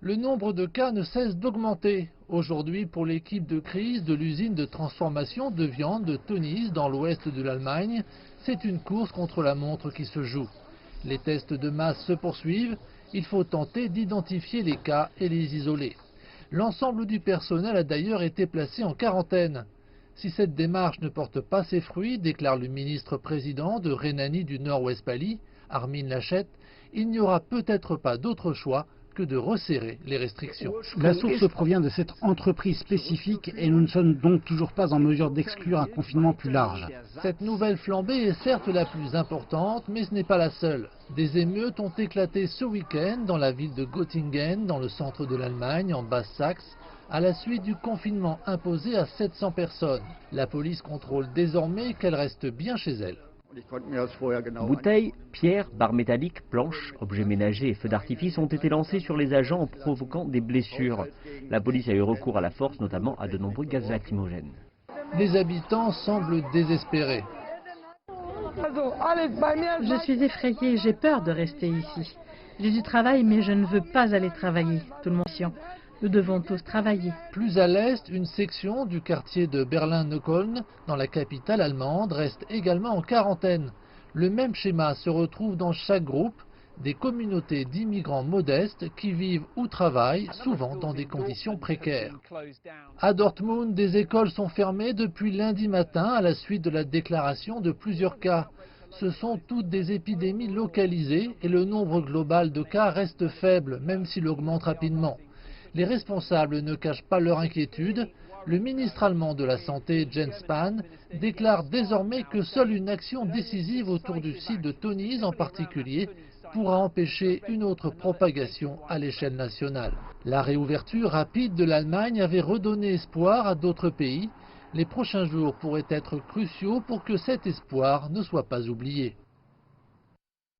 Le nombre de cas ne cesse d'augmenter. Aujourd'hui, pour l'équipe de crise de l'usine de transformation de viande de Tönnies dans l'ouest de l'Allemagne, c'est une course contre la montre qui se joue. Les tests de masse se poursuivent. Il faut tenter d'identifier les cas et les isoler. L'ensemble du personnel a d'ailleurs été placé en quarantaine. Si cette démarche ne porte pas ses fruits, déclare le ministre-président de Rhénanie du Nord-Westphalie, Armin Laschet, il n'y aura peut-être pas d'autre choix que de resserrer les restrictions. La source provient de cette entreprise spécifique et nous ne sommes donc toujours pas en mesure d'exclure un confinement plus large. Cette nouvelle flambée est certes la plus importante, mais ce n'est pas la seule. Des émeutes ont éclaté ce week-end dans la ville de Göttingen, dans le centre de l'Allemagne, en Basse-Saxe, à la suite du confinement imposé à 700 personnes. La police contrôle désormais qu'elles restent bien chez elles. Bouteilles, pierres, barres métalliques, planches, objets ménagers et feux d'artifice ont été lancés sur les agents en provoquant des blessures. La police a eu recours à la force, notamment à de nombreux gaz lacrymogènes. Les habitants semblent désespérés. Je suis effrayée, j'ai peur de rester ici. J'ai du travail, mais je ne veux pas aller travailler. Tout le monde est. Nous devons tous travailler. Plus à l'est, une section du quartier de Berlin-Neukölln, dans la capitale allemande, reste également en quarantaine. Le même schéma se retrouve dans chaque groupe, des communautés d'immigrants modestes qui vivent ou travaillent, souvent dans des conditions précaires. À Dortmund, des écoles sont fermées depuis lundi matin à la suite de la déclaration de plusieurs cas. Ce sont toutes des épidémies localisées et le nombre global de cas reste faible, même s'il augmente rapidement. Les responsables ne cachent pas leur inquiétude. Le ministre allemand de la Santé, Jens Spahn, déclare désormais que seule une action décisive autour du site de Tönnies en particulier pourra empêcher une autre propagation à l'échelle nationale. La réouverture rapide de l'Allemagne avait redonné espoir à d'autres pays. Les prochains jours pourraient être cruciaux pour que cet espoir ne soit pas oublié.